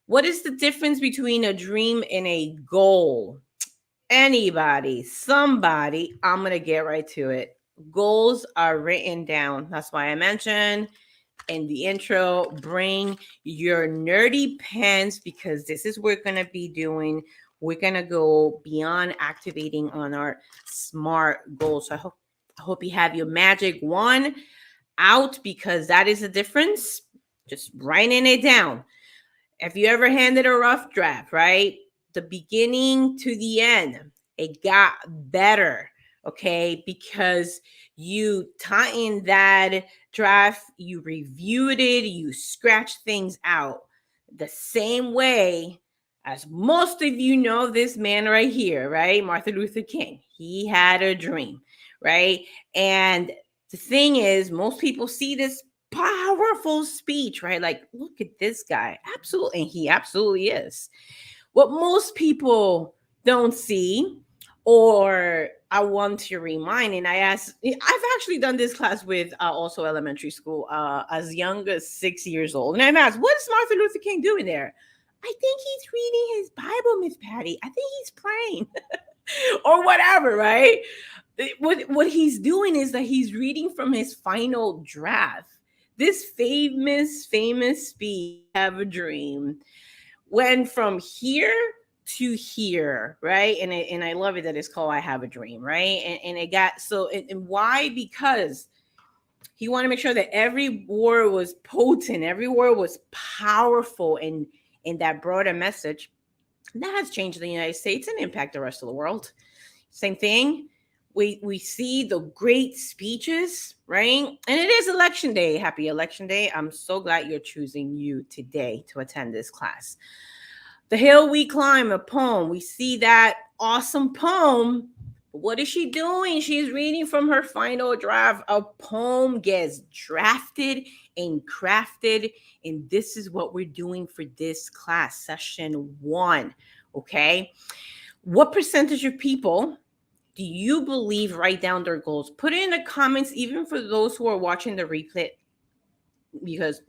What is the difference between a dream and a goal? Anybody, somebody, I'm going to get right to it. Goals are written down. That's why I mentioned in the intro, bring your nerdy pens because this is what we're going to be doing. We're going to go beyond activating on our SMART goals. So I hope you have your magic wand out because that is the difference. Just writing it down. If you ever handed a rough draft, right? The beginning to the end, it got better, okay? Because you tightened that draft, you reviewed it, you scratched things out. The same way as most of you know this man right here, right? Martin Luther King. He had a dream, right? And the thing is, most people see this powerful speech, right? Like, look at this guy. Absolutely. And he absolutely is. What most people don't see, or I want to remind, and I've actually done this class with also elementary school, as young as 6 years old. And I've asked, what is Martin Luther King doing there? I think he's reading his Bible, Miss Patty. I think he's praying or whatever, right? What he's doing is that he's reading from his final draft. This famous speech, have a dream, went from here to here, right? And I love it that it's called I Have a Dream, right? And it got so, and why? Because he wanted to make sure that every word was potent, every word was powerful, and that brought a message that has changed the United States and impact the rest of the world. Same thing. We see the great speeches, right? And it is election day. Happy election day. I'm so glad you're choosing you today to attend this class. The Hill We Climb, a poem. We see that awesome poem. What is she doing? She's reading from her final draft. A poem gets drafted and crafted. And this is what we're doing for this class, session 1. Okay. What percentage of people do you believe write down their goals? Put it in the comments, even for those who are watching the replay, because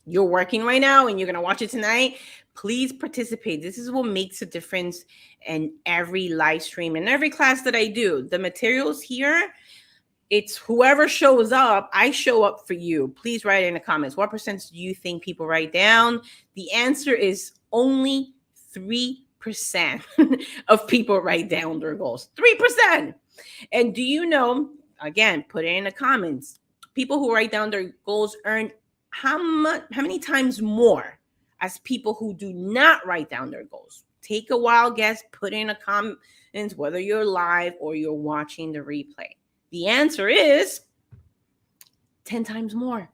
you're working right now and you're going to watch it tonight. Please participate. This is what makes a difference in every live stream and every class that I do. The materials here, it's whoever shows up, I show up for you. Please write in the comments. What percent do you think people write down? The answer is only 3% of people write down their goals. 3%. And do you know, again, put it in the comments, people who write down their goals earn how many times more as people who do not write down their goals? Take a wild guess, put in the comments, whether you're live or you're watching the replay. The answer is 10 times more.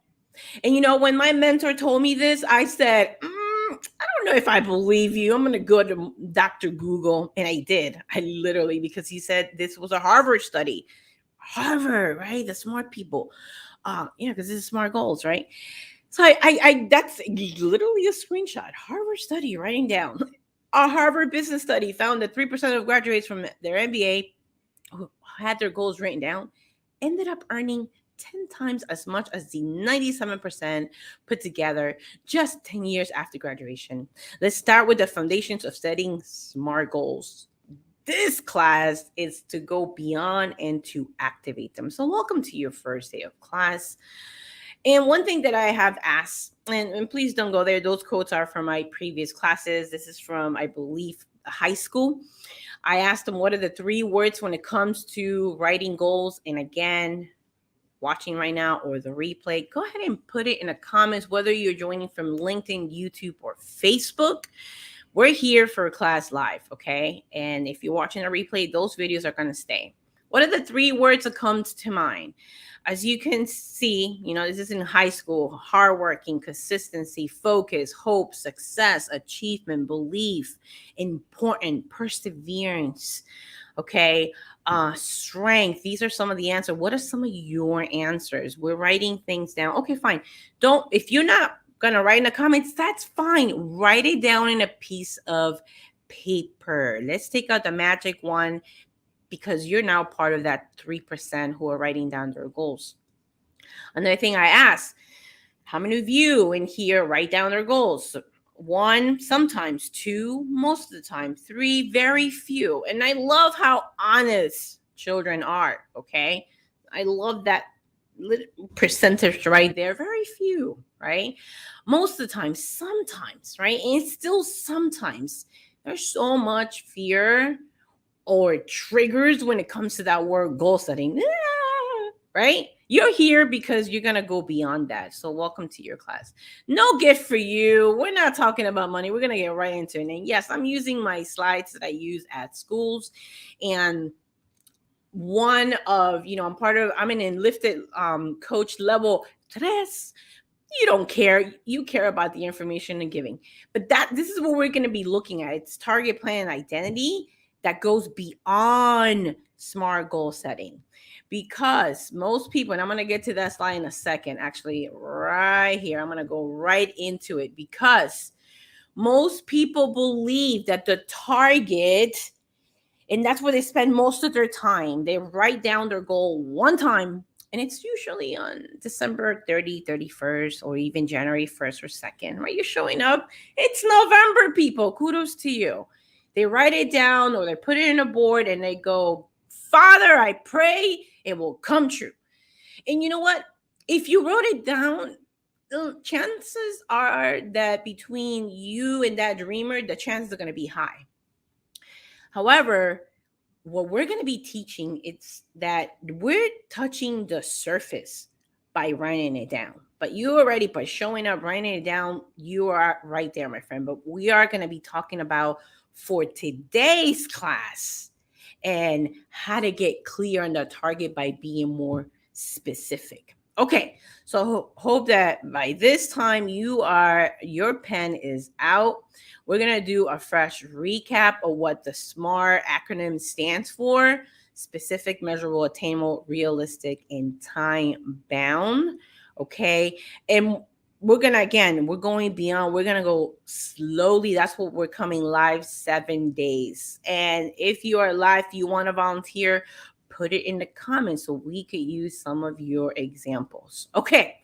And you know, when my mentor told me this, I said, I don't know if I believe you. I'm going to go to Dr. Google. And I did. I literally, because he said this was a Harvard study. Harvard, right? The smart people. Because this is SMART goals, right? So I that's literally a screenshot. Harvard study, writing down. A Harvard business study found that 3% of graduates from their MBA who had their goals written down ended up earning 10 times as much as the 97% put together just 10 years after graduation. Let's start with the foundations of setting SMART goals. This class is to go beyond and to activate them. So welcome to your first day of class. And one thing that I have asked, and please don't go there, those quotes are from my previous classes. This is from, I believe, high school. I asked them, what are the 3 words when it comes to writing goals? And again, watching right now or the replay, go ahead and put it in the comments, whether you're joining from LinkedIn, YouTube, or Facebook. We're here for class live, okay? And if you're watching a replay, those videos are going to stay. What are the 3 words that comes to mind? As you can see, this is in high school: hardworking, consistency, focus, hope, success, achievement, belief, important, perseverance, okay? Strength. These are some of the answers. What are some of your answers? We're writing things down. Okay, fine. If you're not going to write in the comments, that's fine. Write it down in a piece of paper. Let's take out the magic one, because you're now part of that 3% who are writing down their goals. Another thing I asked, how many of you in here write down their goals? 1, sometimes 2, most of the time 3, very few. And I love how honest children are, okay? I love that percentage right there. Very few, right? Most of the time, sometimes, right? And still sometimes there's so much fear or triggers when it comes to that word goal setting. Right? You're here because you're going to go beyond that. So, welcome to your class. No gift for you. We're not talking about money. We're going to get right into it. And yes, I'm using my slides that I use at schools. And one of, I'm an enlisted coach level 3. You don't care. You care about the information and giving. But this is what we're going to be looking at. It's target plan identity that goes beyond SMART goal setting. Because most people, and I'm going to get to that slide in a second, actually, right here. I'm going to go right into it because most people believe that the target, and that's where they spend most of their time. They write down their goal one time, and it's usually on December 30, 31st, or even January 1st or 2nd, right? You're showing up. It's November, people. Kudos to you. They write it down or they put it in a board and they go, Father, I pray it will come true. And you know what? If you wrote it down, the chances are that between you and that dreamer, the chances are going to be high. However, what we're going to be teaching is that we're touching the surface by writing it down. But you already, by showing up, writing it down, you are right there, my friend. But we are going to be talking about for today's class and how to get clear on the target by being more specific. Okay, so hope that by this time your pen is out. We're going to do a fresh recap of what the SMART acronym stands for: specific, measurable, attainable, realistic, and time bound. Okay. And we're going beyond. We're going to go slowly. That's what we're coming live 7 days. And if you are live, you want to volunteer, put it in the comments so we could use some of your examples. Okay.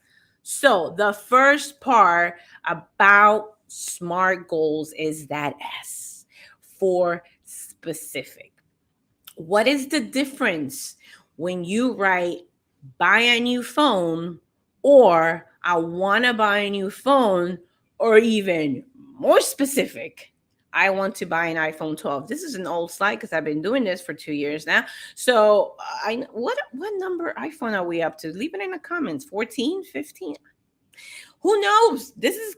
So the first part about SMART goals is that S for specific. What is the difference when you write buy a new phone or I want to buy a new phone, or even more specific, I want to buy an iPhone 12? This is an old slide because I've been doing this for 2 years now. So what number iPhone are we up to? Leave it in the comments. 14, 15? Who knows? This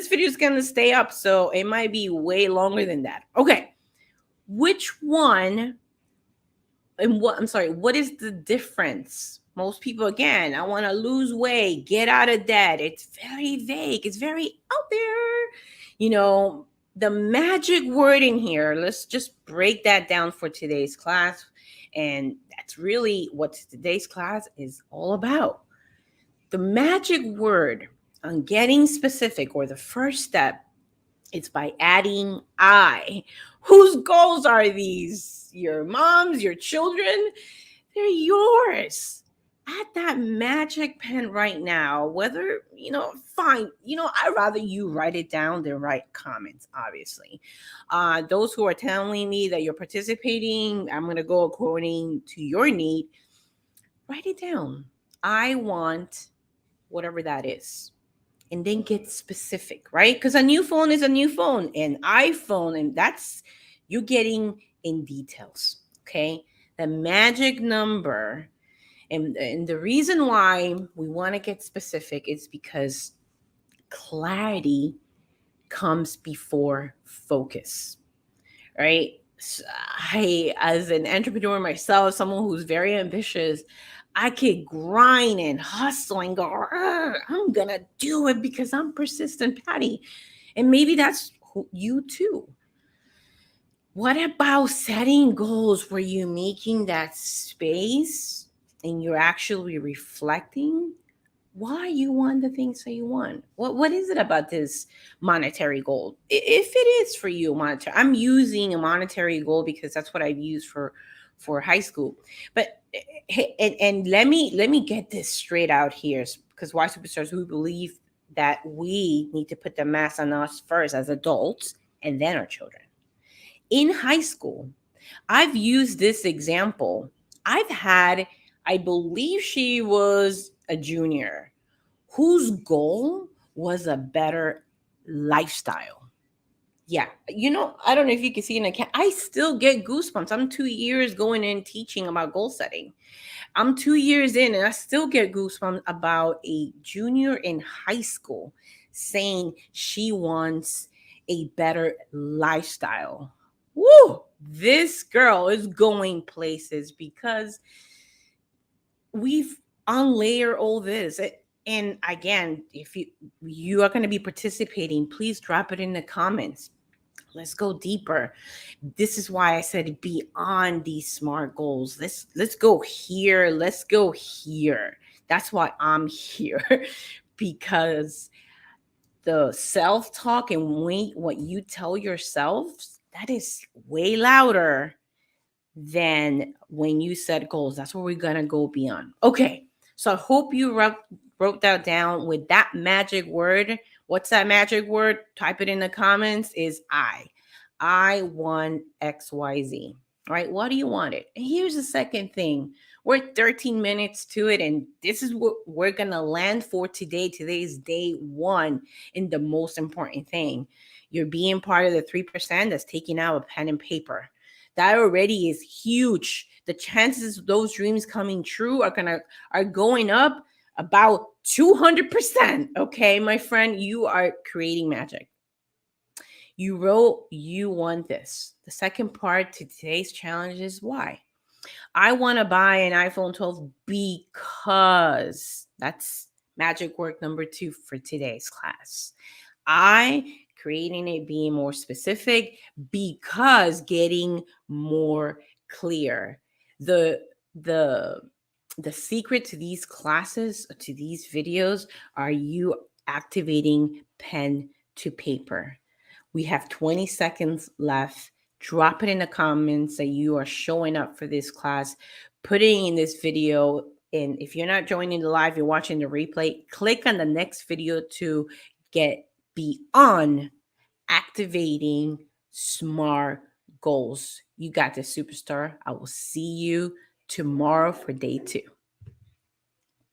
video is gonna stay up, so it might be way longer than that. Okay, which one and what is the difference? Most people, again, I want to lose weight, get out of debt. It's very vague. It's very out there. The magic word in here, let's just break that down for today's class. And that's really what today's class is all about. The magic word on getting specific, or the first step, it's by adding I. Whose goals are these? Your mom's, your children? They're yours. Add that magic pen right now. Whether, fine. I'd rather you write it down than write comments, obviously. Those who are telling me that you're participating, I'm going to go according to your need. Write it down. I want whatever that is. And then get specific, right? Because a new phone is a new phone, an iPhone, and that's you getting in details, okay? The magic number, and the reason why we want to get specific is because clarity comes before focus, right? So I, as an entrepreneur myself, someone who's very ambitious, I could grind and hustle and go, I'm going to do it because I'm persistent, Patty. And maybe that's you too. What about setting goals where you're making that space and you're actually reflecting why you want the things that you want? What is it about this monetary goal? If it is for you monetary, I'm using a monetary goal because that's what I've used for high school. But and let me get this straight out here, because YSuperstars, we believe that we need to put the mask on us first as adults and then our children. In high school, I've used this example. I've had, I believe she was a junior, whose goal was a better lifestyle. Yeah, I don't know if you can see in the cat. I still get goosebumps. I'm 2 years going in teaching about goal setting. I'm 2 years in and I still get goosebumps about a junior in high school saying she wants a better lifestyle. Woo! This girl is going places because we've unlayer all this. And again, if you are going to be participating, please drop it in the comments. Let's go deeper. This is why I said beyond these SMART goals. Let's go here. Let's go here. That's why I'm here. Because the self-talk and what you tell yourself, that is way louder than when you set goals. That's where we're gonna go beyond. Okay, so I hope you wrote that down with that magic word. What's that magic word? Type it in the comments. Is I want XYZ. All right, what do you want it? And here's the second thing. We're 13 minutes to it, and this is what we're gonna land for today. Today is day one, and the most important thing. You're being part of the 3% that's taking out a pen and paper. That already is huge. The chances of those dreams coming true are going up about 200%. Okay, my friend, you are creating magic. You wrote you want this. The second part to today's challenge is why. I want to buy an iPhone 12 because that's magic work number 2 for today's class. I creating it being more specific because getting more clear. The secret to these classes, to these videos, are you activating pen to paper. We have 20 seconds left. Drop it in the comments that you are showing up for this class, putting in this video. And if you're not joining the live, you're watching the replay, click on the next video to get beyond activating SMART goals. You got this, superstar. I will see you tomorrow for day 2.